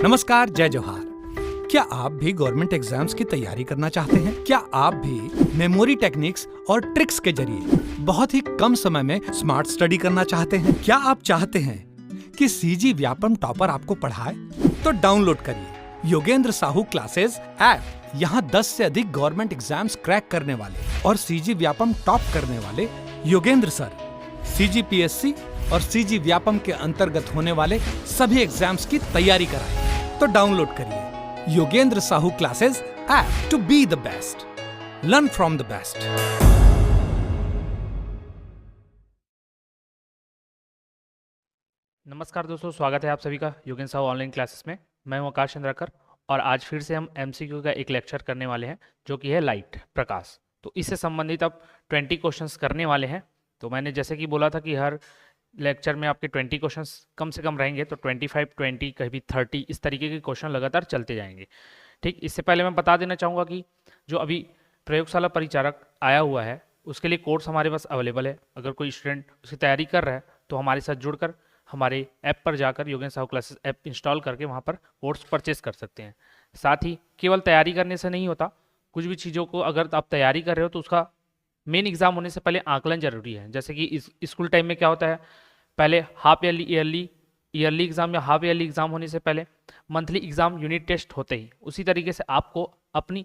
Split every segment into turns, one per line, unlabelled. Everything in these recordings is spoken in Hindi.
नमस्कार, जय जोहार। क्या आप भी गवर्नमेंट एग्जाम्स की तैयारी करना चाहते हैं? क्या आप भी मेमोरी टेक्निक्स और ट्रिक्स के जरिए बहुत ही कम समय में स्मार्ट स्टडी करना चाहते हैं? क्या आप चाहते हैं कि सीजी व्यापम टॉपर आपको पढ़ाए? तो डाउनलोड करिए योगेंद्र साहू क्लासेस ऐप। यहाँ 10 से अधिक गवर्नमेंट एग्जाम्स क्रैक करने वाले और सीजी व्यापम टॉप करने वाले योगेंद्र सर सीजीपीएससी और सीजी व्यापम के अंतर्गत होने वाले सभी एग्जाम्स की तैयारी कराए। तो डाउनलोड करिए Yogendra Sahu classes app to be the best, learn from the best.
नमस्कार दोस्तों, स्वागत है आप सभी का योगेंद्र साहू ऑनलाइन क्लासेस में। मैं हूं आकाश चंद्राकर और आज फिर से हम एमसीक्यू का एक लेक्चर करने वाले हैं जो कि है लाइट प्रकाश। तो इससे संबंधित अब 20 क्वेश्चंस करने वाले हैं। तो मैंने जैसे कि बोला था कि हर लेक्चर में आपके 20 क्वेश्चंस कम से कम रहेंगे, तो 25, 20, कभी 30 इस तरीके के क्वेश्चन लगातार चलते जाएंगे। ठीक, इससे पहले मैं बता देना चाहूँगा कि जो अभी प्रयोगशाला परिचारक आया हुआ है उसके लिए कोर्स हमारे पास अवेलेबल है। अगर कोई स्टूडेंट उसकी तैयारी कर रहा है तो हमारे साथ जुड़कर हमारे ऐप पर जाकर Yogendra Sahu classes app install करके वहाँ पर कोर्स परचेस कर सकते हैं। साथ ही केवल तैयारी करने से नहीं होता, कुछ भी चीज़ों को अगर आप तैयारी कर रहे हो तो उसका मेन एग्जाम होने से पहले आकलन जरूरी है। जैसे कि इस स्कूल टाइम में क्या होता है, पहले हाफ ईयरली एग्जाम या हाफ ईयरली एग्जाम होने से पहले मंथली एग्जाम यूनिट टेस्ट होते ही, उसी तरीके से आपको अपनी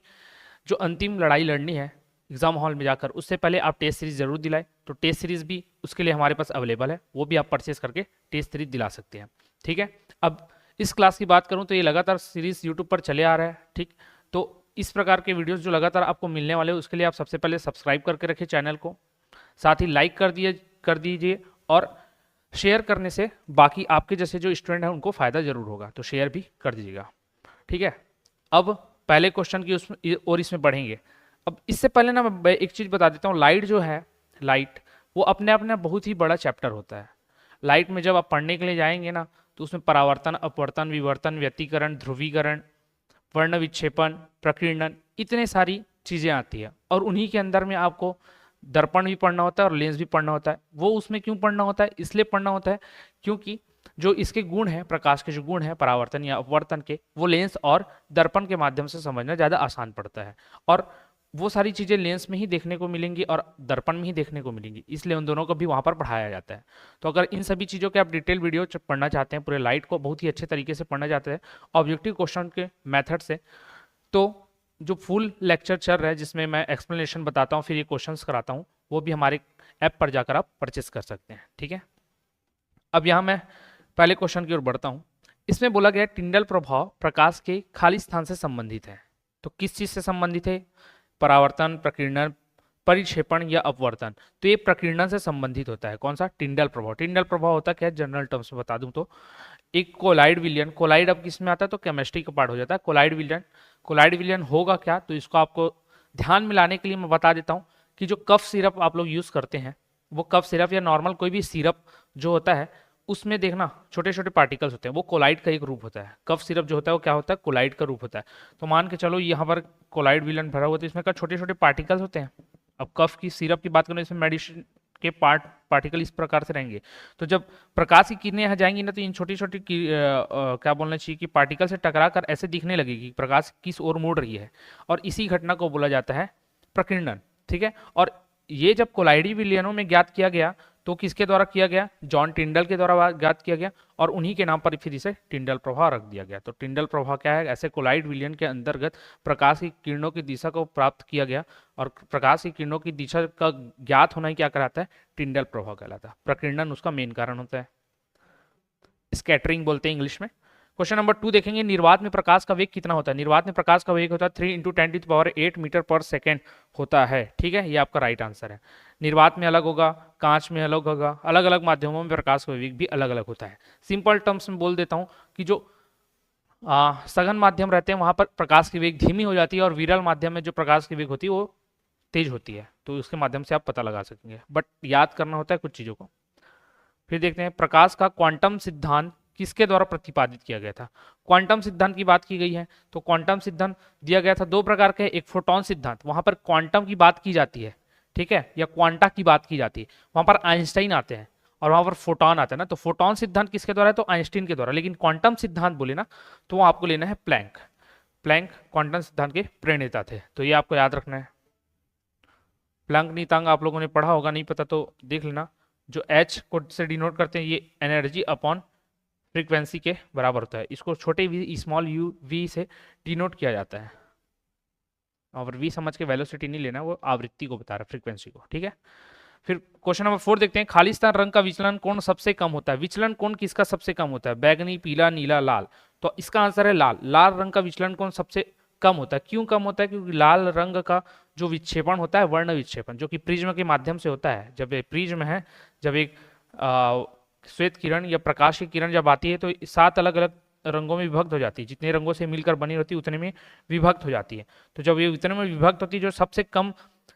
जो अंतिम लड़ाई लड़नी है एग्जाम हॉल में जाकर, उससे पहले आप टेस्ट सीरीज जरूर दिलाएं। तो टेस्ट सीरीज भी उसके लिए हमारे पास अवेलेबल है, वो भी आप परचेस करके टेस्ट सीरीज दिला सकते हैं। ठीक है, अब इस क्लास की बात करूं तो ये लगातार सीरीज यूट्यूब पर चले आ रहा है। ठीक, तो इस प्रकार के वीडियोस जो लगातार आपको मिलने वाले हैं उसके लिए आप सबसे पहले सब्सक्राइब करके रखिए चैनल को, साथ ही लाइक कर दीजिए और शेयर करने से बाकी आपके जैसे जो स्टूडेंट हैं उनको फ़ायदा जरूर होगा, तो शेयर भी कर दीजिएगा। ठीक है, अब पहले क्वेश्चन की और इसमें बढ़ेंगे। अब इससे पहले ना मैं एक चीज़ बता देता हूँ, लाइट जो है, लाइट वो अपने आप में बहुत ही बड़ा चैप्टर होता है। लाइट में जब आप पढ़ने के लिए जाएंगे ना तो उसमें परावर्तन, अपवर्तन, विवर्तन, व्यतिकरण, ध्रुवीकरण, वर्ण विक्षेपण, प्रकीर्णन, इतने सारी चीज़ें आती है और उन्हीं के अंदर में आपको दर्पण भी पढ़ना होता है और लेंस भी पढ़ना होता है। वो उसमें क्यों पढ़ना होता है? इसलिए पढ़ना होता है क्योंकि जो इसके गुण हैं, प्रकाश के जो गुण हैं परावर्तन या अपवर्तन के, वो लेंस और दर्पण के माध्यम से समझना ज़्यादा आसान पड़ता है और वो सारी चीज़ें लेंस में ही देखने को मिलेंगी और दर्पण में ही देखने को मिलेंगी, इसलिए उन दोनों को भी वहाँ पर पढ़ाया जाता है। तो अगर इन सभी चीज़ों के आप डिटेल वीडियो पढ़ना चाहते हैं, पूरे लाइट को बहुत ही अच्छे तरीके से पढ़ना चाहते हैं ऑब्जेक्टिव क्वेश्चन के मेथड से, तो जो फुल लेक्चर चल रहा है जिसमें मैं एक्सप्लेनेशन बताता हूँ फिर ये क्वेश्चंस कराता हूँ, वो भी हमारे ऐप पर जाकर आप परचेस कर सकते हैं। ठीक है, अब यहाँ मैं पहले क्वेश्चन की ओर बढ़ता हूँ। इसमें बोला गया टिंडल प्रभाव प्रकाश के खाली स्थान से संबंधित है। तो किस चीज़ से संबंधित है? परावर्तन, प्रकीर्णन, परिक्षेपण या अपवर्तन। तो ये प्रकीर्णन से संबंधित होता है। कौन सा? टिंडल प्रभाव। टिंडल प्रभाव होता क्या है जनरल टर्म्स में बता दूं तो एक कोलाइड विलयन, कोलाइड अब किस में आता है तो केमिस्ट्री का पार्ट हो जाता है। कोलाइड विलयन होगा क्या, तो इसको आपको ध्यान में लाने के लिए मैं बता देता हूँ कि जो कफ सिरप आप लोग यूज़ करते हैं, वो कफ सिरप या नॉर्मल कोई भी सिरप जो होता है उसमें देखना छोटे छोटे पार्टिकल्स होते हैं, वो कोलाइड का एक रूप होता है। कफ सिरप जो होता है वो क्या होता है? कोलाइड का रूप होता है। तो मान के चलो यहाँ पर कोलाइड विलन भरा हुआ, तो इसमें क्या छोटे छोटे पार्टिकल्स होते हैं। अब कफ की सिरप की बात करें, इसमें मेडिसिन के पार्टिकल इस प्रकार से रहेंगे। तो जब प्रकाश की किरणें यहाँ जाएंगी ना तो इन छोटी छोटी क्या बोलना चाहिए कि पार्टिकल से टकरा कर ऐसे दिखने लगेगी प्रकाश किस ओर मुड़ रही है, और इसी घटना को बोला जाता है प्रकीर्णन। ठीक है, और ये जब कोलाइडी विलयनों में ज्ञात किया गया तो किसके द्वारा किया गया? जॉन टिंडल के द्वारा ज्ञात किया गया और उन्हीं के नाम पर फिर इसे टिंडल प्रभाव रख दिया गया। तो टिंडल प्रभाव क्या है? ऐसे कोलाइड विलयन के अंतर्गत प्रकाश की किरणों की दिशा को प्राप्त किया गया और प्रकाश की किरणों की दिशा का ज्ञात होना ही क्या कहलाता है? टिंडल प्रभाव कहलाता है। प्रकीर्णन उसका मेन कारण होता है, स्कैटरिंग बोलते हैं इंग्लिश में। क्वेश्चन नंबर 2 देखेंगे, निर्वात में प्रकाश का वेग कितना होता है? निर्वात में प्रकाश का वेग होता है 3 × 10⁸ मीटर पर सेकेंड होता है। ठीक है, ये आपका राइट आंसर है। निर्वात में अलग होगा, कांच में अलग होगा, अलग अलग माध्यमों में प्रकाश का वेग भी अलग अलग होता है। सिंपल टर्म्स में बोल देता हूँ कि जो सघन माध्यम रहते हैं वहाँ पर प्रकाश की वेग धीमी हो जाती है और विरल माध्यम में जो प्रकाश की वेग होती है वो तेज होती है। तो उसके माध्यम से आप पता लगा सकेंगे, बट याद करना होता है कुछ चीज़ों को। फिर देखते हैं प्रकाश का क्वांटम सिद्धांत किसके द्वारा प्रतिपादित किया गया था? क्वांटम सिद्धांत की बात की गई है तो क्वांटम सिद्धांत दिया गया था दो प्रकार के, एक फोटोन सिद्धांत, वहां पर क्वांटम की बात की जाती है, ठीक है, या क्वांटा की बात की जाती है, वहां पर आइंस्टाइन आते हैं, और वहां पर फोटॉन आता है ना, तो फोटॉन सिद्धांत किसके द्वारा है, तो आइंस्टीन के द्वारा। लेकिन क्वांटम सिद्धांत बोले ना, तो वो आपको लेना है प्लैंक। प्लैंक क्वांटम सिद्धांत के प्रणेता थे, तो ये आपको याद रखना है। प्लैंक नीतांक आप लोगों ने पढ़ा होगा, नहीं पता तो देख लेना। जो एच को से डिनोट करते हैं, ये एनर्जी अपॉन फ्रीक्वेंसी के बराबर होता है। इसको छोटे वी स्मॉल यू वी से डिनोट किया जाता है, और वी समझ के वेलोसिटी नहीं लेना, वो आवृत्ति को बता रहा है, फ्रीक्वेंसी को, ठीक है। फिर क्वेश्चन नंबर 4 देखते हैं, खालिस्तान रंग का विचलन कोण सबसे कम होता है। विचलन कोण किसका सबसे कम होता है, बैगनी, पीला, नीला, लाल। तो इसका आंसर है लाल। लाल रंग का विचलन कोण सबसे कम होता है। क्यों कम होता है, क्योंकि लाल रंग का जो विक्षेपण होता है, वर्ण विक्षेपण, जो कि प्रिज्म के माध्यम से होता है। जब एक प्रिज्म है, जब एक श्वेत किरण या प्रकाश की किरण जब आती है, तो 7 अलग अलग रंगों में विभक्त हो जाती है। जितने रंगों से मिलकर बनी होती है उतने में विभक्त हो जाती है। तो जब ये इतने में विभक्त होती है, जो सबसे कम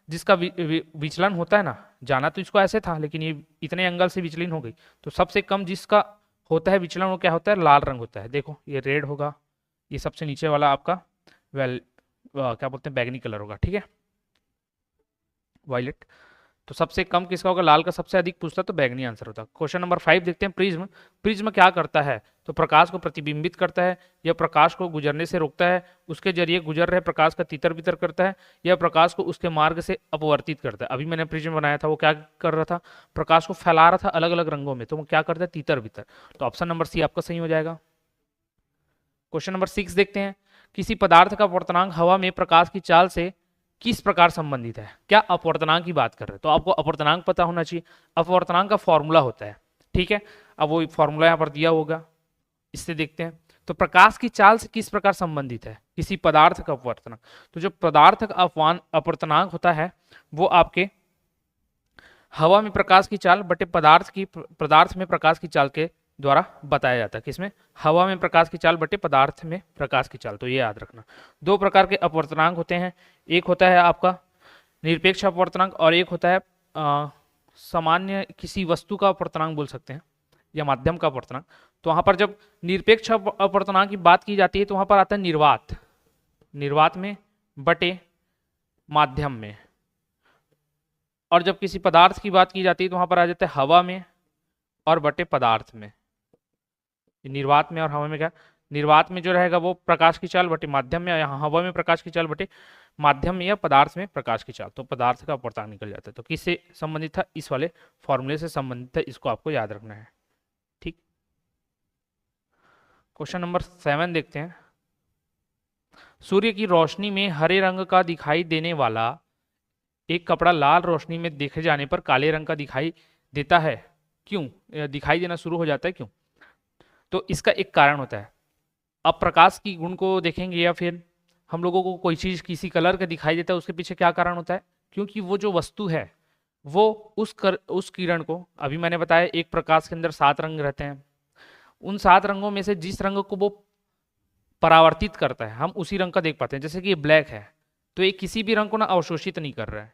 जिसका विचलन होता है ना, जाना तो इसको ऐसे था, लेकिन ये इतने एंगल से विचलन हो गई, तो सबसे कम जिसका होता है विचलन, वो क्या होता है, लाल रंग होता है। देखो ये रेड होगा, ये सबसे नीचे वाला आपका क्या बोलते हैं, बैगनी कलर होगा, ठीक है, वायलेट। तो सबसे कम किसका होगा, लाल का सबसे अधिक पूछता तो बैगनी आंसर होता। क्वेश्चन नंबर 5 देखते हैं, प्रिज्म। प्रिज्म क्या करता है, तो प्रकाश को प्रतिबिंबित करता है, या प्रकाश को गुजरने से रोकता है, उसके जरिए गुजर रहे प्रकाश का तितर बितर करता है, या प्रकाश को उसके मार्ग से अपवर्तित करता है। अभी मैंने प्रिज्म बनाया था, वो क्या कर रहा था, प्रकाश को फैला रहा था अलग अलग रंगों में, तो वो क्या करता है, तितर बितर। तो ऑप्शन नंबर सी आपका सही हो जाएगा। क्वेश्चन नंबर 6 देखते हैं, किसी पदार्थ का अपवर्तनांक हवा में प्रकाश की चाल से किस प्रकार संबंधित है। क्या अपवर्तनांक की बात कर रहे हैं, तो आपको अपवर्तनांक पता होना चाहिए। अपवर्तनांक का फॉर्मूला होता है, ठीक है, अब वो फॉर्मूला यहाँ पर दिया होगा, इससे देखते हैं। तो प्रकाश की चाल से किस प्रकार संबंधित है किसी पदार्थ का अपवर्तनांक, तो जो पदार्थ का अपवर्तनांक होता है, वो आपके हवा में प्रकाश की चाल बटे पदार्थ में प्रकाश की चाल के द्वारा बताया जाता है। किसमें, हवा में प्रकाश की चाल बटे पदार्थ में प्रकाश की चाल। तो ये याद रखना। 2 प्रकार के अपवर्तनांक होते हैं, एक होता है आपका निरपेक्ष अपवर्तनांक, और एक होता है सामान्य किसी वस्तु का अपवर्तनांक बोल सकते हैं, या माध्यम का अपवर्तनांक। तो वहां पर जब निरपेक्ष अपवर्तनांक की बात की जाती है, तो वहां पर आता है निर्वात में बटे माध्यम में। और जब किसी पदार्थ की बात की जाती है, तो वहां पर आ जाता है हवा में और बटे पदार्थ में। निर्वात में और हवा में क्या, निर्वात में जो रहेगा वो प्रकाश की चाल बटे माध्यम में, यहाँ हवा में प्रकाश की चाल बटे माध्यम में, या पदार्थ में प्रकाश की चाल। तो पदार्थ का अपवर्तनांक निकल जाता है। तो किससे संबंधित था, इस वाले फॉर्मूले से संबंधित है, इसको आपको याद रखना है, ठीक। क्वेश्चन नंबर 7 देखते हैं, सूर्य की रोशनी में हरे रंग का दिखाई देने वाला एक कपड़ा लाल रोशनी में देखे जाने पर काले रंग का दिखाई देता है, क्यों दिखाई देना शुरू हो जाता है, क्यों। तो इसका एक कारण होता है, अब प्रकाश की गुण को देखेंगे, या फिर हम लोगों को कोई चीज किसी कलर का दिखाई देता है, उसके पीछे क्या कारण होता है, क्योंकि वो जो वस्तु है वो उस किरण को, अभी मैंने बताया एक प्रकाश के अंदर 7 रंग रहते हैं, उन 7 रंगों में से जिस रंग को वो परावर्तित करता है, हम उसी रंग का देख पाते हैं। जैसे कि ये ब्लैक है, तो ये किसी भी रंग को ना अवशोषित नहीं कर रहा है,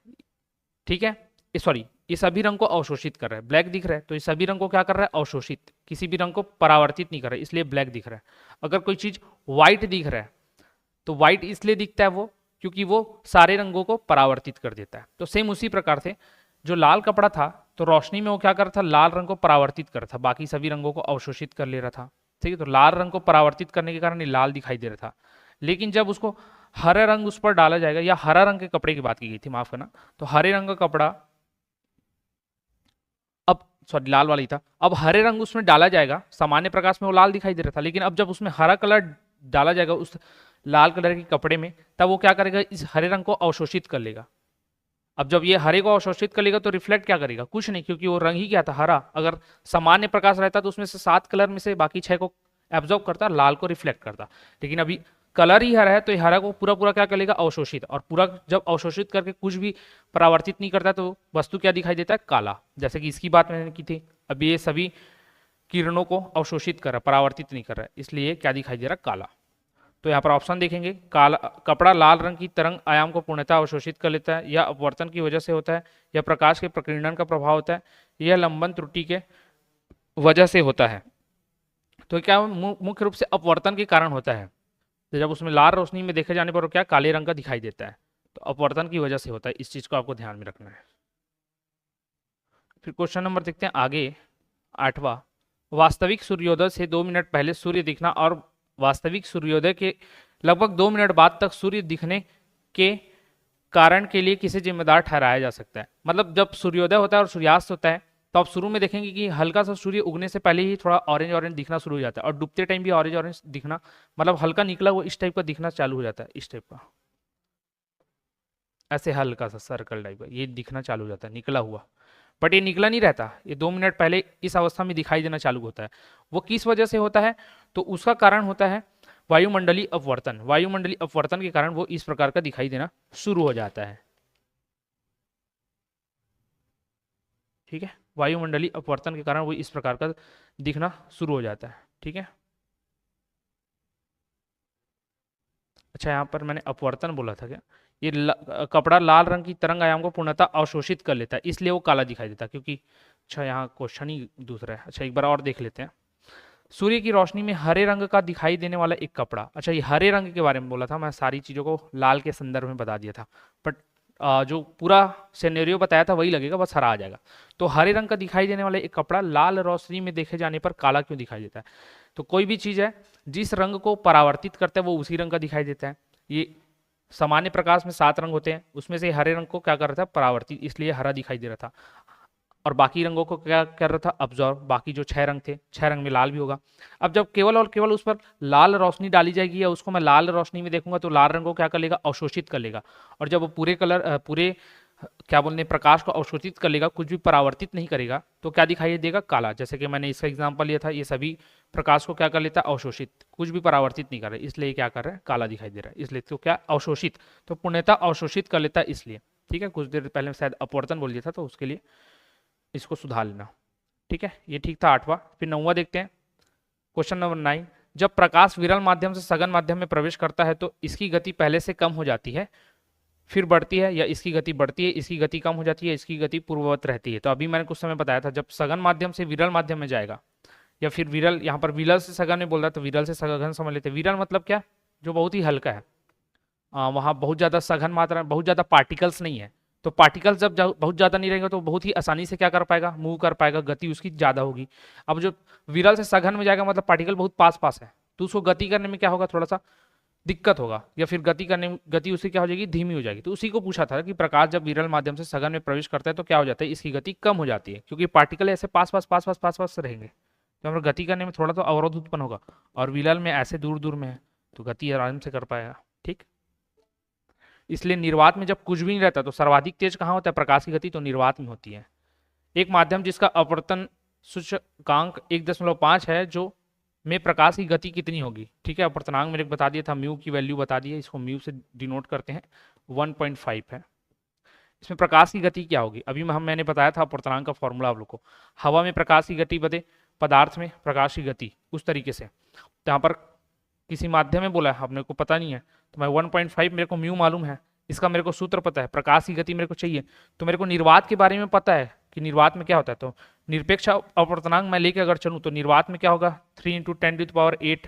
ठीक है, सॉरी, ये सभी रंग को अवशोषित कर रहा है। ब्लैक दिख रहा है, तो ये सभी रंग को क्या कर रहा है, अवशोषित, किसी भी रंग को परावर्तित नहीं कर रहा है, इसलिए ब्लैक दिख रहा है। अगर कोई चीज व्हाइट दिख रहा है, तो व्हाइट इसलिए दिखता है वो, क्योंकि वो सारे रंगों को परावर्तित कर देता है। तो सेम उसी प्रकार से जो लाल कपड़ा था, तो रोशनी में वो क्या कर रहा था, लाल रंग को परावर्तित कर रहा था, बाकी सभी रंगों को अवशोषित कर ले रहा था, ठीक है। तो लाल रंग को परावर्तित करने के कारण ये लाल दिखाई दे रहा था। लेकिन जब उसको हरा रंग उस पर डाला जाएगा, या हरा रंग के कपड़े की बात की गई थी, माफ करना, तो हरे रंग का कपड़ा, अब सॉरी लाल वाला ही था, अब हरे रंग उसमें डाला जाएगा, सामान्य प्रकाश में वो लाल दिखाई दे रहा था, लेकिन अब जब उसमें हरा कलर डाला जाएगा उस लाल कलर के कपड़े में, तब वो क्या करेगा, इस हरे रंग को अवशोषित कर लेगा। अब जब ये हरे को अवशोषित कर लेगा, तो रिफ्लेक्ट क्या करेगा, कुछ नहीं, क्योंकि वो रंग ही क्या था, हरा। अगर सामान्य प्रकाश रहता तो उसमें से 7 कलर में से बाकी 6 को एब्जॉर्ब करता, लाल को रिफ्लेक्ट करता। लेकिन अभी कलर ही हरा है, तो ये हरा को पूरा पूरा क्या कर लेगा, अवशोषित, और पूरा जब अवशोषित करके कुछ भी परावर्तित नहीं करता, तो वस्तु क्या दिखाई देता है, काला। जैसे कि इसकी बात मैंने की थी, अब ये सभी किरणों को अवशोषित कर रहा है, परावर्तित नहीं कर रहा है, इसलिए क्या दिखाई दे रहा है, काला। तो यहाँ पर ऑप्शन देखेंगे, काला कपड़ा लाल रंग की तरंग आयाम को पूर्णतः अवशोषित कर लेता है, या अपवर्तन की वजह से होता है, या प्रकाश के प्रकीर्णन का प्रभाव होता है, यह लंबन त्रुटि के वजह से होता है। तो क्या मुख्य रूप से अपवर्तन के कारण होता है, तो जब उसमें लाल रोशनी में देखे जाने पर वो क्या काले रंग का दिखाई देता है, तो अपवर्तन की वजह से होता है। इस चीज को आपको ध्यान में रखना है। फिर क्वेश्चन नंबर देखते हैं आगे, 8वां, वास्तविक सूर्योदय से 2 मिनट पहले सूर्य दिखना और वास्तविक सूर्योदय के लगभग 2 मिनट बाद तक सूर्य दिखने के कारण के लिए किसे जिम्मेदार ठहराया जा सकता है। मतलब जब सूर्योदय होता है और सूर्यास्त होता है तो आप शुरू में देखेंगे कि हल्का सा सूर्य उगने से पहले ही थोड़ा ऑरेंज ऑरेंज दिखना शुरू हो जाता है और डूबते टाइम भी ऑरेंज ऑरेंज दिखना, मतलब हल्का निकला हुआ इस टाइप का दिखना चालू हो जाता है, इस टाइप का, ऐसे हल्का सा सर्कल टाइप का ये दिखना चालू हो जाता है निकला हुआ। बट ये निकला नहीं रहता, ये 2 मिनट पहले इस अवस्था में दिखाई देना चालू होता है। वो किस वजह से होता है? तो उसका कारण होता है वायुमंडलीय अपवर्तन। वायुमंडलीय अपवर्तन के कारण वो इस प्रकार का दिखाई देना शुरू हो जाता है। ठीक है, वायुमंडलीय अपवर्तन के कारण वो इस प्रकार का दिखना शुरू हो जाता है। ठीक है, अच्छा यहाँ पर मैंने अपवर्तन बोला था क्या? ये कपड़ा लाल रंग की तरंग आयाम को पूर्णतः अवशोषित कर लेता है, इसलिए वो काला दिखाई देता है, क्योंकि अच्छा यहाँ क्वेश्चन ही दूसरा है। अच्छा एक बार और देख लेते हैं। सूर्य की रोशनी में हरे रंग का दिखाई देने वाला एक कपड़ा, अच्छा ये हरे रंग के बारे में बोला था, मैं सारी चीज़ों को लाल के संदर्भ में बता दिया था, बट जो पूरा सिनेरियो बताया था वही लगेगा, बस हरा आ जाएगा। तो हरे रंग का दिखाई देने वाला एक कपड़ा लाल रोशनी में देखे जाने पर काला क्यों दिखाई देता है? तो कोई भी चीज़ है जिस रंग को परावर्तित करता है वो उसी रंग का दिखाई देता है। ये सामान्य प्रकाश में 7 रंग होते हैं, उसमें से हरे रंग को क्या कर रहा था? परावर्तित, इसलिए हरा दिखाई दे रहा था। और बाकी रंगों को क्या कर रहा था? अब्जॉर्ब। बाकी जो 6 रंग थे, 6 रंग में लाल भी होगा। अब जब केवल और केवल उस पर लाल रोशनी डाली जाएगी या उसको मैं लाल रोशनी में देखूंगा तो लाल रंग को क्या कर लेगा? अवशोषित कर लेगा। और जब वो पूरे क्या बोलते हैं प्रकाश को अवशोषित कर लेगा, कुछ भी परावर्तित नहीं करेगा, तो क्या दिखाई देगा? काला। जैसे कि मैंने इसका एग्जांपल लिया था, ये सभी प्रकाश को क्या कर लेता है? अवशोषित, कुछ भी परावर्तित नहीं कर रहा है, इसलिए क्या कर रहा है? काला दिखाई दे रहा है। इसलिए तो क्या? अवशोषित, तो पूर्णतः अवशोषित कर लेता है इसलिए। ठीक है, कुछ देर पहले शायद अपवर्तन बोल दिया था, तो उसके लिए इसको सुधार लेना। ठीक है, ये ठीक था 8वां। फिर 9वां देखते हैं, क्वेश्चन नंबर 9। जब प्रकाश विरल माध्यम से सघन माध्यम में प्रवेश करता है तो इसकी गति पहले से कम हो जाती है, फिर बढ़ती है, या इसकी गति बढ़ती है, इसकी गति कम हो जाती है, इसकी गति पूर्ववत रहती है। तो अभी मैंने कुछ समय बताया था, जब सघन माध्यम से विरल माध्यम में जाएगा, या फिर विरल, यहाँ पर विरल से सघन में बोल रहा है तो विरल से सघन समझ लेते हैं। विरल मतलब क्या? जो बहुत ही हल्का है, वहाँ बहुत ज़्यादा सघन मात्रा, बहुत ज़्यादा पार्टिकल्स नहीं है। तो पार्टिकल्स जब बहुत ज़्यादा नहीं रहेंगे तो बहुत ही आसानी से क्या कर पाएगा? मूव कर पाएगा, गति उसकी ज़्यादा होगी। अब जो विरल से सघन में जाएगा मतलब पार्टिकल बहुत पास पास है, तो उसको गति करने में क्या होगा? थोड़ा सा दिक्कत होगा, या फिर गति उसकी क्या हो जाएगी? धीमी हो जाएगी। तो उसी को पूछा था कि प्रकाश जब विरल माध्यम से सघन में प्रवेश करता है तो क्या हो जाता है? इसकी गति कम हो जाती है, क्योंकि पार्टिकल ऐसे पास पास रहेंगे, तो हमारे गति करने में थोड़ा तो अवरोध उत्पन्न होगा। और विरल में ऐसे दूर दूर में है तो गति आराम से कर पाएगा। ठीक, इसलिए निर्वात में जब कुछ भी नहीं रहता तो सर्वाधिक तेज कहाँ होता है प्रकाश की गति? तो निर्वात में होती है। एक माध्यम जिसका अपवर्तन सूचकांक 1.5 है, जो में प्रकाश की गति कितनी होगी? ठीक है, अपवर्तनांक मैंने बता दिया था, म्यू की वैल्यू बता दी है, इसको म्यू से डिनोट करते हैं, 1.5 है। इसमें प्रकाश की गति क्या होगी? अभी मैंने बताया था अपवर्तनांक का फॉर्मूला आप लोग को। हवा में प्रकाश की गति बदे पदार्थ में प्रकाश की गति, उस तरीके से। तो यहाँ पर किसी माध्यम में बोला है, अपने को पता नहीं है, तो मैं 1.5 मेरे को म्यू मालूम है, इसका मेरे को सूत्र पता है, प्रकाश की गति मेरे को चाहिए, तो मेरे को निर्वात के बारे में पता है कि निर्वात में क्या होता है। तो निरपेक्ष अपवर्तनांक मैं लेके अगर चलूँ तो निर्वात में क्या होगा? 3 × 10⁸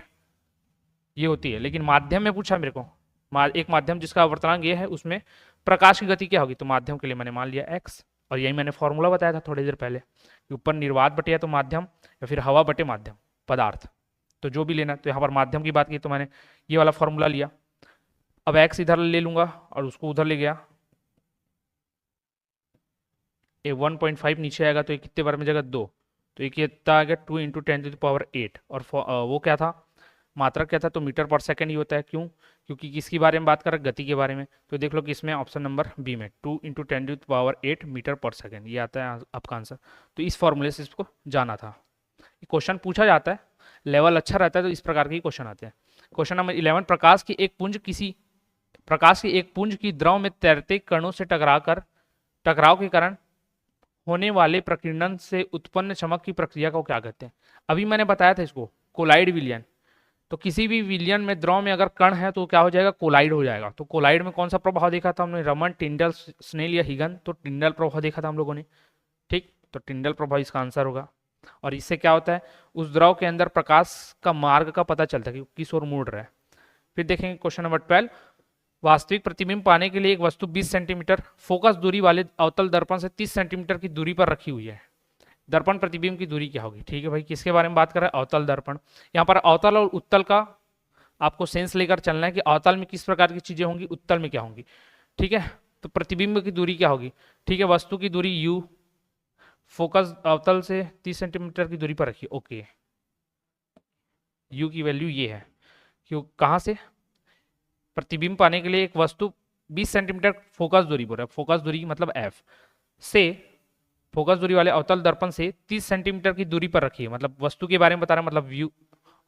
ये होती है। लेकिन माध्यम में पूछा मेरे को, एक माध्यम जिसका अपवर्तनांक ये है, उसमें प्रकाश की गति क्या होगी? तो माध्यम के लिए मैंने मान लिया x, और यही मैंने फॉर्मूला बताया था थोड़ी देर पहले, ऊपर निर्वात बटे या तो माध्यम, या फिर हवा बटे माध्यम पदार्थ, तो जो भी लेना। तो यहाँ पर माध्यम की बात की तो मैंने ये वाला फॉर्मूला लिया। अब x इधर ले लूंगा और उसको उधर ले गया, ये 1.5 नीचे आएगा तो ये कितने बार में जाएगा? 2, तो ये कितना आ गया? 2 × 10⁸ और वो क्या था? मात्रा क्या था? तो मीटर पर सेकंड ही होता है। क्यों? क्योंकि किसके बारे में बात कर रहे हैं? गति के बारे में। तो देख लो कि इसमें ऑप्शन नंबर बी में 2 × 10⁸ मीटर पर सेकंड ये आता है आपका आंसर। तो इस फॉर्मूले से इसको जाना था। क्वेश्चन पूछा जाता है, लेवल अच्छा रहता है तो इस प्रकार के क्वेश्चन आते हैं। क्वेश्चन नंबर 11, प्रकाश की एक पुंज की द्रव में तैरते कणों से टकराव के कारण होने वाले प्रकीर्णन से उत्पन्न चमक की प्रक्रिया को क्या कहते हैं? अभी मैंने बताया था इसको, कोलाइड विलयन। तो किसी भी विलयन में द्रव में अगर कण है तो क्या हो जाएगा? कोलाइड हो जाएगा। तो कोलाइड में कौन सा प्रभाव देखा था हमने? रमन, टिंडल, स्नेल या हिगन? तो टिंडल प्रभाव देखा था हम लोगों ने। ठीक, तो टिंडल प्रभाव इसका आंसर होगा। और इससे क्या होता है? उस द्रव के अंदर प्रकाश का मार्ग का पता चलता है कि किस ओर मुड़ रहा है। फिर देखेंगे क्वेश्चन नंबर 12, वास्तविक प्रतिबिंब पाने के लिए एक वस्तु 20 सेंटीमीटर फोकस दूरी वाले अवतल दर्पण से 30 सेंटीमीटर की दूरी पर रखी हुई है। दर्पण प्रतिबिंब की दूरी क्या होगी। ठीक है भाई, किसके बारे में बात कर रहा है, अवतल दर्पण। यहाँ पर अवतल और उत्तल का आपको सेंस लेकर चलना है कि अवतल में किस प्रकार की चीजें होंगी, उत्तल में क्या होंगी। ठीक है, तो प्रतिबिंब की दूरी क्या होगी। ठीक है, वस्तु की दूरी u, फोकस अवतल से 30 सेंटीमीटर की दूरी पर रखिए। ओके, u की वैल्यू ये है, क्यों, कहाँ से, प्रतिबिंब पाने के लिए एक वस्तु 20 सेंटीमीटर फोकस दूरी पर है, फोकस दूरी मतलब f से, फोकस दूरी वाले अवतल दर्पण से 30 सेंटीमीटर की दूरी पर रखिए, मतलब वस्तु के बारे में बता रहा है, मतलब व्यू,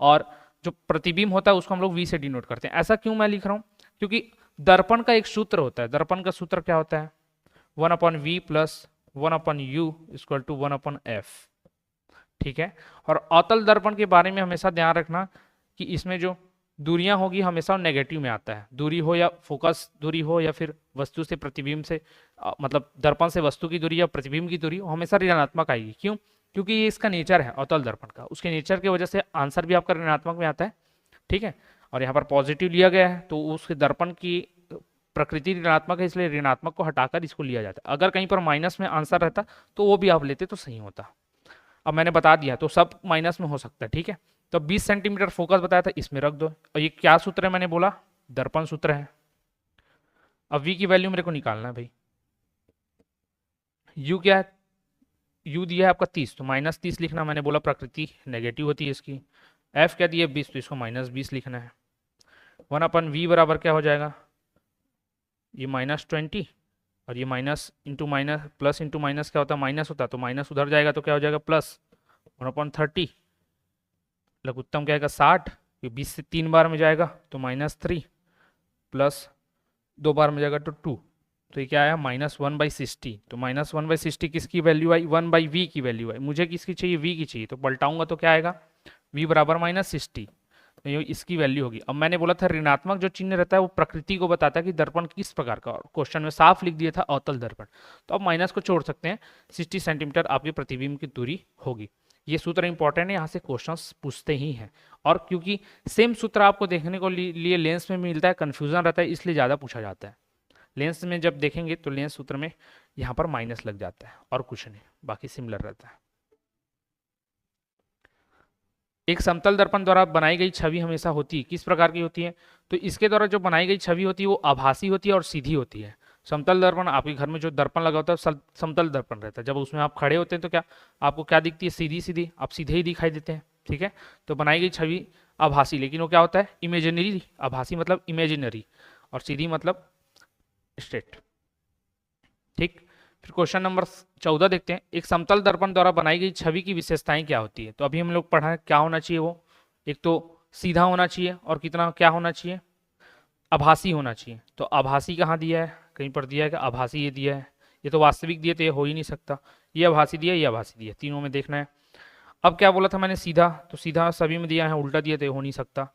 और जो प्रतिबिंब होता है उसको हम लोग v से डिनोट करते हैं। ऐसा क्यों मैं लिख रहा हूं, क्योंकि दर्पण का एक सूत्र होता है, दर्पण का सूत्र क्या होता है, 1/v plus 1/u equal to 1/f। ठीक है, और अवतल दर्पण के बारे में हमेशा ध्यान रखना कि इसमें जो दूरियां होगी हमेशा नेगेटिव में आता है, दूरी हो या फोकस दूरी हो या फिर वस्तु से प्रतिबिंब से मतलब दर्पण से वस्तु की दूरी या प्रतिबिंब की दूरी हमेशा ऋणात्मक आएगी। क्यों, क्योंकि ये इसका नेचर है अवतल दर्पण का, उसके नेचर की वजह से आंसर भी आपका ऋणात्मक में आता है। ठीक है, और यहाँ पर पॉजिटिव लिया गया है तो उसके दर्पण की प्रकृति ऋणात्मक है, इसलिए ऋणात्मक को हटाकर इसको लिया जाता है। अगर कहीं पर माइनस में आंसर रहता तो वो भी आप लेते तो सही होता। अब मैंने बता दिया तो सब माइनस में हो सकता है। ठीक है, तो 20 सेंटीमीटर फोकस बताया था, इसमें रख दो। और ये क्या सूत्र है मैंने बोला, दर्पण सूत्र है। अब v की वैल्यू मेरे को निकालना है भाई, u क्या है, u दिया है आपका 30 तो -30 लिखना, मैंने बोला प्रकृति नेगेटिव होती है इसकी। f क्या दिया 20 तो इसको -20 लिखना है। 1/v बराबर क्या हो जाएगा, ये -20 और ये minus into minus, plus into minus क्या होता है, माइनस होता है, तो माइनस उधर जाएगा तो क्या हो जाएगा प्लस 1/30। लघुत्तम क्या आएगा 60, ये 20 से 3 बार में जाएगा तो -3 प्लस 2 बार में जाएगा तो 2, तो ये क्या आया -1/60। तो -1/60 किसकी वैल्यू आई, 1/v की वैल्यू आई। मुझे किसकी चाहिए, v की चाहिए, तो पलटाऊंगा तो क्या आएगा, v बराबर -60, तो ये इसकी वैल्यू होगी। अब मैंने बोला था ऋणात्मक जो चिन्ह रहता है वो प्रकृति को बताता है कि दर्पण किस प्रकार का, और क्वेश्चन में साफ लिख दिया था अवतल दर्पण, तो अब माइनस को छोड़ सकते हैं, 60 सेंटीमीटर आपके प्रतिबिंब की दूरी होगी। ये सूत्र इंपॉर्टेंट है, यहाँ से क्वेश्चंस पूछते ही हैं, और क्योंकि सेम सूत्र आपको देखने को लिए लेंस में मिलता है, कंफ्यूजन रहता है, इसलिए ज़्यादा पूछा जाता है। लेंस में जब देखेंगे तो लेंस सूत्र में यहाँ पर माइनस लग जाता है और कुछ नहीं, बाकी सिमिलर रहता है। एक समतल दर्पण द्वारा बनाई गई छवि हमेशा होती है, किस प्रकार की होती है, तो इसके द्वारा जो बनाई गई छवि होती है वो आभासी होती है और सीधी होती है। समतल दर्पण, आपके घर में जो दर्पण लगा होता है समतल दर्पण रहता है, जब उसमें आप खड़े होते हैं तो क्या आपको क्या दिखती है, सीधी सीधी, आप सीधे ही दिखाई देते हैं। ठीक है, तो बनाई गई छवि आभासी, लेकिन वो क्या होता है इमेजिनरी, आभासी मतलब इमेजिनरी, और सीधी मतलब स्ट्रेट। ठीक, फिर क्वेश्चन नंबर 14 देखते हैं, एक समतल दर्पण द्वारा बनाई गई छवि की विशेषताएं क्या होती है। तो अभी हम लोग पढ़ा है क्या होना चाहिए, वो एक तो सीधा होना चाहिए और कितना क्या होना चाहिए, आभासी होना चाहिए। तो आभासी कहाँ दिया है, कहीं पर दिया है कि आभासी ये दिया है, ये तो वास्तविक दिए तो ये हो ही नहीं सकता, ये आभासी दिया, ये आभासी दिया, तीनों में देखना है। अब क्या बोला था मैंने सीधा, तो सीधा सभी में दिया है, उल्टा दिया तो ये हो नहीं सकता।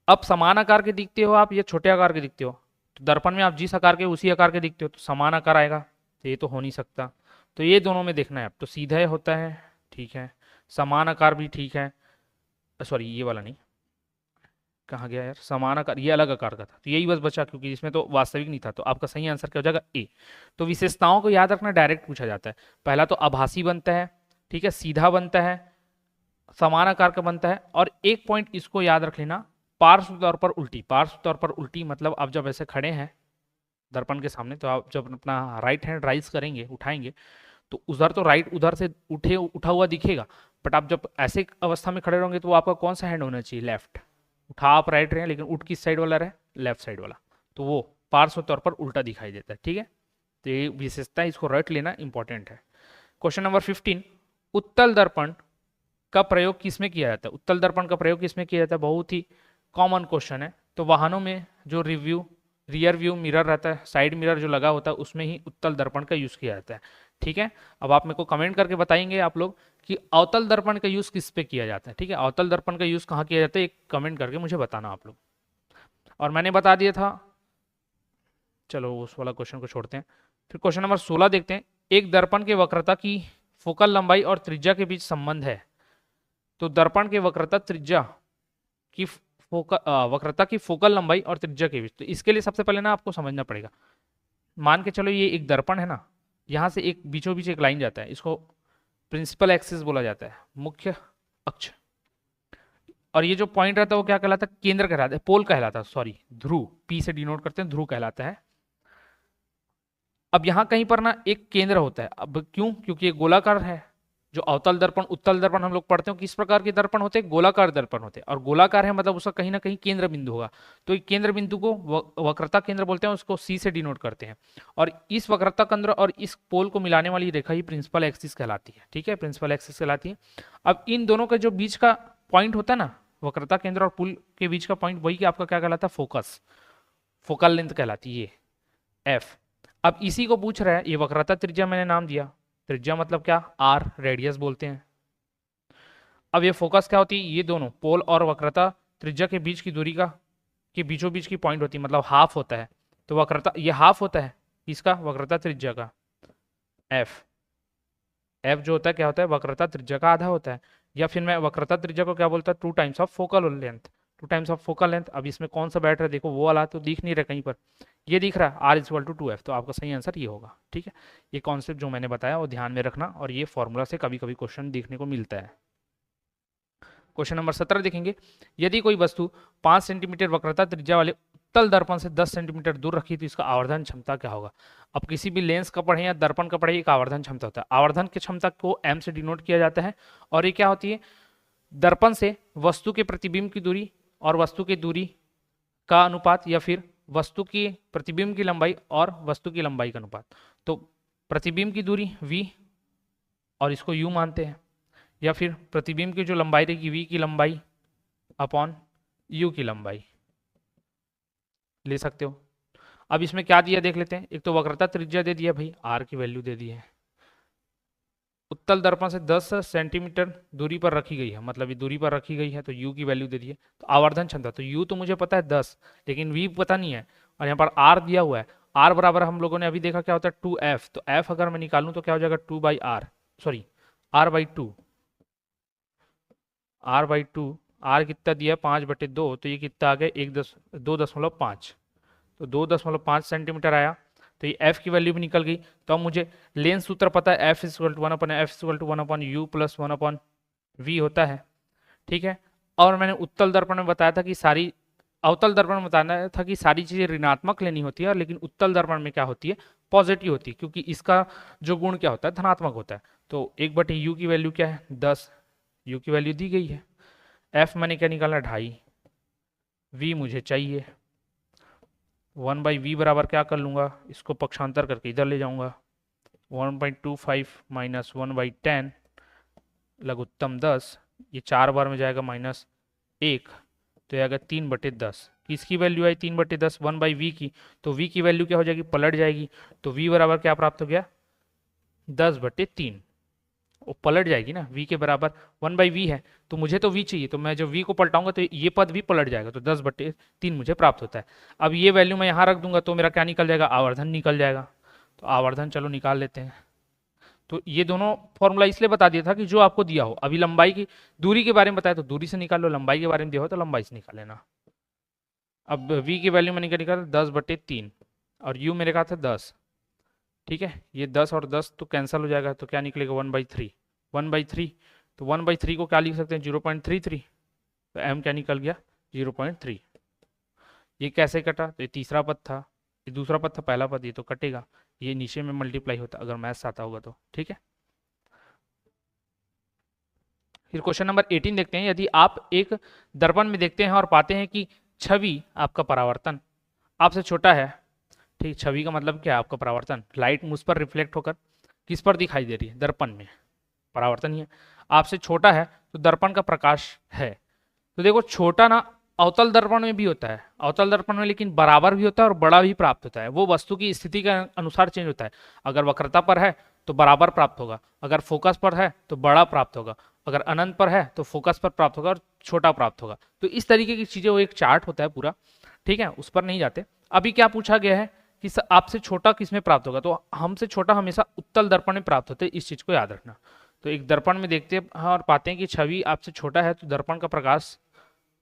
अब समान आकार के दिखते हो आप या छोटे आकार के दिखते हो, तो दर्पण में आप जिस आकार के उसी आकार के दिखते हो तो समान आकार आएगा, तो ये तो हो नहीं सकता, तो ये दोनों में देखना है। अब तो सीधा होता है, ठीक है, समान आकार भी ठीक है, सॉरी ये वाला नहीं, कहाँ गया यार, समान आकार, ये अलग आकार का था, तो यही बस बचा, क्योंकि इसमें तो वास्तविक नहीं था, तो आपका सही आंसर क्या हो जाएगा ए। तो विशेषताओं को याद रखना, डायरेक्ट पूछा जाता है। पहला तो आभासी बनता है, ठीक है, सीधा बनता है, समान आकार का बनता है, और एक पॉइंट इसको याद रख लेना, पार्श्व तौर पर उल्टी। पार्श्व तौर पर उल्टी मतलब आप जब ऐसे खड़े हैं दर्पण के सामने, तो आप जब अपना राइट हैंड राइज करेंगे, उठाएंगे, तो उधर तो राइट उधर से उठा हुआ दिखेगा, बट आप जब ऐसे अवस्था में खड़े रहोगे तो वो आपका कौन सा हैंड होना चाहिए, लेफ्ट। उठा आप राइट रहे, लेकिन उठ किस साइड वाला रहे, लेफ्ट साइड वाला, तो वो पार्श्व तौर पर उल्टा दिखाई देता है। ठीक है, तो ये विशेषता इसको रट लेना इंपॉर्टेंट है। क्वेश्चन नंबर 15, उत्तल दर्पण का प्रयोग किसमें किया जाता है। उत्तल दर्पण का प्रयोग किसमें किया जाता है, बहुत ही कॉमन क्वेश्चन है। तो वाहनों में जो रियर व्यू मिरर रहता है, साइड मिरर जो लगा होता है, उसमें ही उत्तल दर्पण का यूज किया जाता है। ठीक है, अब आप मेरे को कमेंट करके बताएंगे आप लोग कि अवतल दर्पण का यूज किस पे किया जाता है। ठीक है, अवतल दर्पण का यूज कहाँ किया जाता है, एक कमेंट करके मुझे बताना आप लोग। और मैंने बता दिया था, चलो उस वाला क्वेश्चन को छोड़ते हैं। फिर क्वेश्चन नंबर 16 देखते हैं, एक दर्पण के वक्रता की फोकल लंबाई और त्रिज्या के बीच संबंध है। तो दर्पण के वक्रता त्रिज्या की वक्रता की फोकल लंबाई और त्रिज्या के बीच, तो इसके लिए सबसे पहले ना आपको समझना पड़ेगा, मान के चलो ये एक दर्पण है ना, यहाँ से एक बीचों बीच एक लाइन जाता है, इसको प्रिंसिपल एक्सिस बोला जाता है, मुख्य अक्ष। और ये जो पॉइंट रहता है वो क्या कहलाता है? केंद्र कहलाता है, पोल कहलाता है, सॉरी ध्रुव, पी से डिनोट करते हैं, ध्रुव कहलाता है। अब यहाँ कहीं पर ना एक केंद्र होता है। अब क्यों? क्योंकि ये गोलाकार है। जो अवतल दर्पण, उत्तल दर्पण हम लोग पढ़ते हैं, किस प्रकार के दर्पण होते हैं? गोलाकार दर्पण होते हैं। और गोलाकार है मतलब उसका कहीं ना कहीं केंद्र बिंदु होगा। तो एक केंद्र बिंदु को वक्रता केंद्र बोलते हैं, उसको सी से डिनोट करते हैं। और इस वक्रता केंद्र और इस पोल को मिलाने वाली रेखा ही प्रिंसिपल एक्सिस कहलाती है। ठीक है, प्रिंसिपल एक्सिस कहलाती है। अब इन दोनों का जो बीच का पॉइंट होता है ना, वक्रता केंद्र और पुल के बीच का पॉइंट, वही आपका क्या कहलाता है? फोकस, फोकल लेंथ कहलाती है, ये एफ। अब इसी को पूछ रहा है, ये वक्रता त्रिज्या मैंने नाम दिया, त्रिज्या मतलब क्या? आर, रेडियस बोलते हैं। अब ये फोकस क्या होती है? ये दोनों पोल और वक्रता त्रिज्या के बीच की दूरी का, के बीचों बीच की पॉइंट होती है, मतलब हाफ होता है। तो वक्रता, ये हाफ होता है इसका, वक्रता त्रिज्या का, एफ। एफ जो होता है क्या होता है? वक्रता त्रिज्या का आधा होता है। या फिर मैं वक्रता त्रिज्या को क्या बोलता है? 2 times of focal length, 2 times of focal length. अब इसमें कौन सा बैठ रहा है? देखो वो वाला तो दिख नहीं रहा कहीं पर, ये दिख रहा है आर इक्वल टू 2F। तो आपका सही आंसर ये होगा। ठीक है, ये कॉन्सेप्ट जो मैंने बताया वो ध्यान में रखना, और ये फॉर्मूला से कभी कभी क्वेश्चन देखने को मिलता है। क्वेश्चन नंबर 17 देखेंगे। यदि कोई वस्तु 5 सेंटीमीटर वक्रता त्रिज्या वाले उत्तल दर्पण से 10 सेंटीमीटर दूर रखी तो इसका आवर्धन क्षमता क्या होगा? अब किसी भी लेंस का पढ़े या दर्पण का पढ़े, एक आवर्धन क्षमता होता है। आवर्धन की क्षमता को m से डिनोट किया जाता है। और ये क्या होती है? दर्पण से वस्तु के प्रतिबिंब की दूरी और वस्तु की दूरी का अनुपात, या फिर वस्तु की प्रतिबिंब की लंबाई और वस्तु की लंबाई का अनुपात। तो प्रतिबिंब की दूरी v और इसको u मानते हैं, या फिर प्रतिबिंब की जो लंबाई रहेगी v की लंबाई अपॉन u की लंबाई ले सकते हो। अब इसमें क्या दिया देख लेते हैं। एक तो वक्रता त्रिज्या दे दिया भाई, r की वैल्यू दे दी है। उत्तल दर्पण से 10 सेंटीमीटर दूरी पर रखी गई है, मतलब ये दूरी पर रखी गई है, तो u की वैल्यू दे दी है। तो आवर्धन क्षमता, तो u तो मुझे पता है 10, लेकिन v पता नहीं है। और यहाँ पर r दिया हुआ है। r बराबर हम लोगों ने अभी देखा क्या होता है? 2f। तो f अगर मैं निकालूं तो क्या हो जाएगा? 2/r, sorry r/2, r/2। r कितना दिया है? 5/2। तो ये कितना आ गया? 2.5। तो 2.5 सेंटीमीटर आया। तो ये f की वैल्यू भी निकल गई। तो अब मुझे लेंस सूत्र पता है, f equal to 1/f=1/u plus 1/v होता है। ठीक है, और मैंने उत्तल दर्पण में बताया था कि सारी, अवतल दर्पण में बताया था कि सारी चीजें ऋणात्मक लेनी होती है, लेकिन उत्तल दर्पण में क्या होती है? पॉजिटिव होती है, क्योंकि इसका जो गुण क्या होता है? धनात्मक होता है। तो 1/u की वैल्यू क्या है? 10। u की वैल्यू दी गई है। f मैंने क्या निकाला? 2.5। v मुझे चाहिए 1/v बराबर क्या कर लूँगा? इसको पक्षांतर करके इधर ले जाऊँगा। 1/25 माइनस 1/10 लघुत्तम 10, ये 4 बार में जाएगा -1, तो ये आएगा 3/10। किसकी वैल्यू आई? 3/10, 1/v की। तो v की वैल्यू क्या हो जाएगी? पलट जाएगी। तो v बराबर क्या प्राप्त हो गया? 10/3। वो पलट जाएगी ना, v के बराबर 1/v है, तो मुझे तो v चाहिए, तो मैं जो v को पलटाऊंगा तो ये पद भी पलट जाएगा, तो 10/3 मुझे प्राप्त होता है। अब ये वैल्यू मैं यहाँ रख दूंगा तो मेरा क्या निकल जाएगा? आवर्धन निकल जाएगा। तो आवर्धन चलो निकाल लेते हैं। तो ये दोनों फॉर्मूला इसलिए बता दिया था कि जो आपको दिया हो। अभी लंबाई की, दूरी के बारे में बताया तो दूरी से निकाल लो, लंबाई के बारे में दिया हो तो लंबाई से निकाल लेना। अब v की वैल्यू मैंने क्या निकाला? 10/3, और u मेरे कहा था 10। ठीक है, ये 10 और 10 तो कैंसिल हो जाएगा, तो क्या निकलेगा? 1/3। 1/3, तो 1/3 को क्या लिख सकते हैं? 0.33। तो m क्या निकल गया? 0.3। ये कैसे कटा? तो ये तीसरा पद था, ये दूसरा पद था, पहला पद, ये तो कटेगा, ये नीचे में मल्टीप्लाई होता अगर मैथ्स आता होगा तो। ठीक है, फिर क्वेश्चन नंबर 18 देखते हैं। यदि आप एक दर्पण में देखते हैं और पाते हैं कि छवि, आपका परावर्तन, आपसे छोटा है। ठीक, छवि का मतलब क्या है? आपका परावर्तन, लाइट मुझ पर रिफ्लेक्ट होकर किस पर दिखाई दे रही है? दर्पण में, परावर्तन ही है। आपसे छोटा है तो दर्पण का प्रकाश है। तो देखो छोटा ना अवतल दर्पण में भी होता है, अवतल दर्पण में, लेकिन बराबर भी होता है और बड़ा भी प्राप्त होता है। वो वस्तु की स्थिति के अनुसार चेंज होता है। अगर वक्रता पर है तो बराबर प्राप्त होगा, अगर फोकस पर है तो बड़ा प्राप्त होगा, अगर अनंत पर है तो फोकस पर प्राप्त होगा और छोटा प्राप्त होगा। तो इस तरीके की चीजें, वो एक चार्ट होता है पूरा। ठीक है, उस पर नहीं जाते। अभी क्या पूछा गया है कि आपसे छोटा किस में प्राप्त होगा? तो हमसे छोटा हमेशा उत्तल दर्पण में प्राप्त होते हैं, इस चीज को याद रखना। तो एक दर्पण में देखते हैं और पाते हैं कि छवि आपसे छोटा है, तो दर्पण का प्रकाश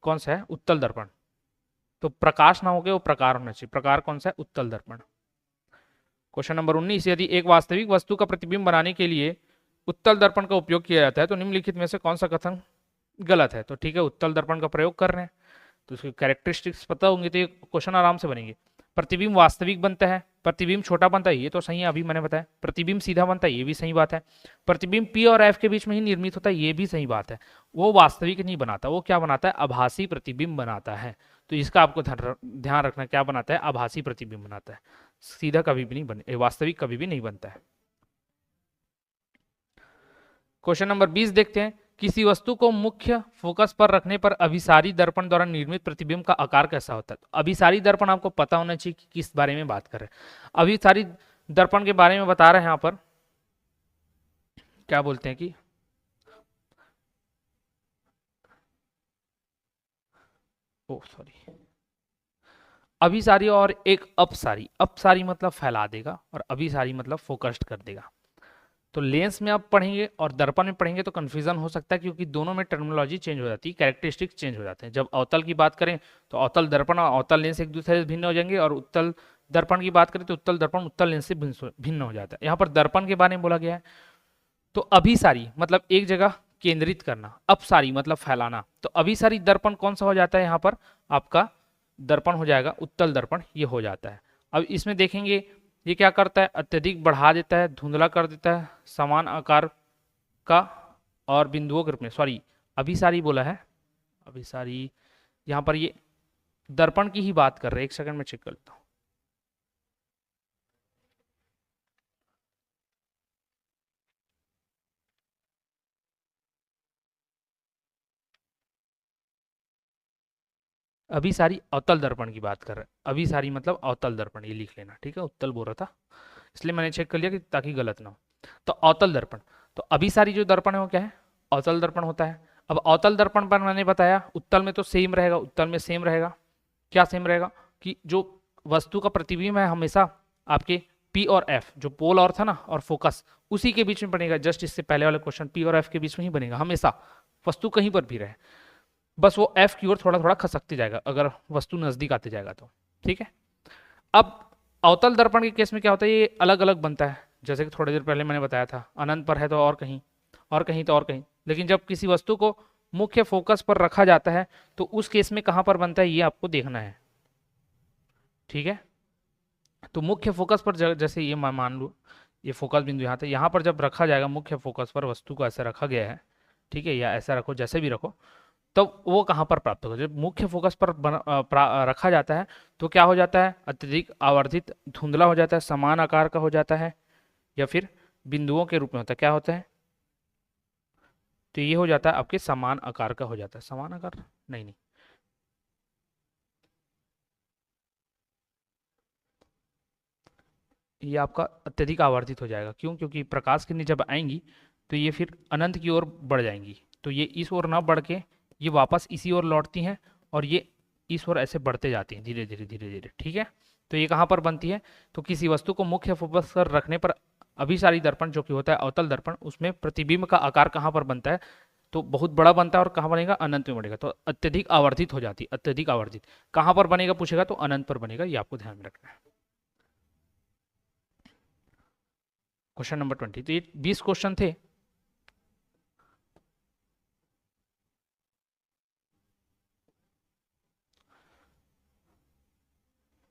कौन सा है? उत्तल दर्पण। तो प्रकाश ना हो गया, वो प्रकार होना चाहिए। प्रकार कौन सा है? उत्तल दर्पण। क्वेश्चन नंबर 19, यदि एक वास्तविक वस्तु का प्रतिबिंब बनाने के लिए उत्तल दर्पण का उपयोग किया जाता है, तो निम्नलिखित में से कौन सा कथन गलत है? तो ठीक है, उत्तल दर्पण का प्रयोग कर रहे हैं तो उसकी कैरेक्टरिस्टिक्स पता होंगी तो ये क्वेश्चन आराम से बनेंगे। प्रतिबिंब वास्तविक बनता है, प्रतिबिंब छोटा बनता है, ये तो सही है, अभी मैंने बताया। प्रतिबिंब सीधा बनता है, ये भी सही बात है। प्रतिबिंब P और F के बीच में ही निर्मित होता है, ये भी सही बात है। वो वास्तविक नहीं बनाता, वो क्या बनाता है? आभासी प्रतिबिंब बनाता है। तो इसका आपको ध्यान रखना, क्या बनाता है? आभासी प्रतिबिंब बनाता है, सीधा कभी भी नहीं बने, वास्तविक कभी भी नहीं बनता है। क्वेश्चन नंबर 20 देखते हैं। किसी वस्तु को मुख्य फोकस पर रखने पर अभिसारी दर्पण द्वारा निर्मित प्रतिबिंब का आकार कैसा होता है? तो अभिसारी दर्पण आपको पता होना चाहिए कि किस बारे में बात कर रहे हैं। अभिसारी दर्पण के बारे में बता रहे हैं, यहां पर क्या बोलते हैं कि अभिसारी और एक अपसारी। अपसारी मतलब फैला देगा और अभिसारी मतलब फोकस्ड कर देगा। तो लेंस में आप पढ़ेंगे और दर्पण में पढ़ेंगे तो कंफ्यूजन हो सकता है, क्योंकि दोनों में टर्मिनोलॉजी चेंज हो जाती है, कैरेक्टरिस्टिक चेंज हो जाते हैं। जब अवतल की बात करें तो अवतल दर्पण और अवतल लेंस एक दूसरे से भिन्न हो जाएंगे, और उत्तल दर्पण की बात करें तो उत्तल दर्पण उत्तल लेंस से भिन्न हो जाता है। यहाँ पर दर्पण के बारे में बोला गया है। तो अभिसारी मतलब एक जगह केंद्रित करना, अपसारी मतलब फैलाना। तो अभिसारी दर्पण कौन सा हो जाता है? यहाँ पर आपका दर्पण हो जाएगा उत्तल दर्पण, ये हो जाता है। अब इसमें देखेंगे ये क्या करता है? अत्यधिक बढ़ा देता है, धुंधला कर देता है, समान आकार का और बिंदुओं के रूप में, सॉरी अभिसारी बोला है, अभिसारी यहाँ पर ये दर्पण की ही बात कर रहे हैं। एक सेकंड में चेक कर लेता हूँ। अभिसारी अवतल दर्पण की बात कर रहे हैं। अभिसारी मतलब अवतल दर्पण, ये लिख लेना, ठीक है। उत्तल बोल रहा था इसलिए मैंने चेक कर लिया कि ताकि गलत ना हो। तो अवतल दर्पण, तो अभिसारी जो दर्पण है वो क्या है? अवतल दर्पण होता है। अब अवतल दर्पण पर मैंने बताया उत्तल में तो सेम रहेगा, उत्तल में सेम रहेगा। क्या सेम रहेगा? कि जो वस्तु का प्रतिबिंब है हमेशा आपके P और F, जो पोल और था ना और फोकस, उसी के बीच में बनेगा। जस्ट इससे पहले वाले क्वेश्चन P और F के बीच में ही बनेगा हमेशा, वस्तु कहीं पर भी रहे, बस वो F की ओर थोड़ा थोड़ा खसकते जाएगा अगर वस्तु नजदीक आते जाएगा तो, ठीक है। अब अवतल दर्पण के केस में क्या होता है? ये अलग अलग बनता है, जैसे कि थोड़ी देर पहले मैंने बताया था, अनंत पर है तो और कहीं, और कहीं तो और कहीं। लेकिन जब किसी वस्तु को मुख्य फोकस पर रखा जाता है तो उस केस में कहां पर बनता है ये आपको देखना है, ठीक है। तो मुख्य फोकस पर जैसे ये मान लो ये फोकस बिंदु यहाँ था, यहाँ पर जब रखा जाएगा मुख्य फोकस पर, वस्तु को ऐसा रखा गया है, ठीक है, या ऐसा रखो, जैसे भी रखो, तो वो कहाँ पर प्राप्त होगा? जब मुख्य फोकस पर रखा जाता है तो क्या हो जाता है? अत्यधिक आवर्धित, धुंधला हो जाता है, समान आकार का हो जाता है, या फिर बिंदुओं के रूप में होता है। क्या होता है? तो ये हो जाता है आपके समान आकार का हो जाता है। समान आकार नहीं, ये आपका अत्यधिक आवर्धित हो जाएगा। क्यों? क्योंकि प्रकाश किरणें जब आएंगी तो ये फिर अनंत की ओर बढ़ जाएंगी, तो ये इस ओर ना बढ़ के ये वापस इसी ओर लौटती हैं और ये इस ओर ऐसे बढ़ते जाती हैं धीरे धीरे धीरे धीरे, ठीक है। तो ये कहाँ पर बनती है? तो किसी वस्तु को मुख्य फोकस पर रखने पर अभिसारी दर्पण जो कि होता है अवतल दर्पण, उसमें प्रतिबिंब का आकार कहाँ पर बनता है? तो बहुत बड़ा बनता है और कहाँ बनेगा? अनंत में बनेगा। तो अत्यधिक आवर्धित हो जाती है। अत्यधिक आवर्धित कहाँ पर बनेगा पूछेगा तो अनंत पर बनेगा, ये आपको ध्यान में रखना है। क्वेश्चन नंबर 20, तो ये 20 क्वेश्चन थे।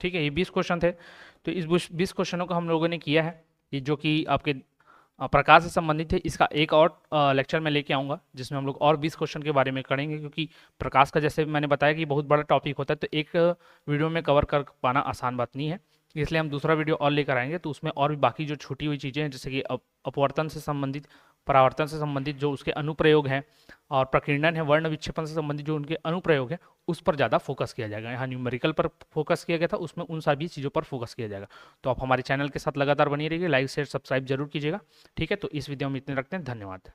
ठीक है, ये 20 क्वेश्चन थे। तो इस 20 क्वेश्चनों को हम लोगों ने किया है, ये जो कि आपके प्रकाश से संबंधित है। इसका एक और लेक्चर में लेके आऊँगा जिसमें हम लोग और 20 क्वेश्चन के बारे में करेंगे, क्योंकि प्रकाश का जैसे मैंने बताया कि बहुत बड़ा टॉपिक होता है, तो एक वीडियो में कवर कर पाना आसान बात नहीं है। इसलिए हम दूसरा वीडियो और लेकर आएंगे, तो उसमें और भी बाकी जो छूटी हुई चीज़ें हैं, जैसे कि अपवर्तन से संबंधित, परावर्तन से संबंधित जो उसके अनुप्रयोग हैं, और प्रकीर्णन है, वर्ण विक्षेपण से संबंधित जो उनके अनुप्रयोग हैं, उस पर ज़्यादा फोकस किया जाएगा। यहाँ न्यूमेरिकल पर फोकस किया गया था, उसमें उन सभी चीज़ों पर फोकस किया जाएगा। तो आप हमारे चैनल के साथ लगातार बनी रहिए, लाइक शेयर सब्सक्राइब जरूर कीजिएगा, ठीक है। तो इस वीडियो में इतने रखते हैं, धन्यवाद।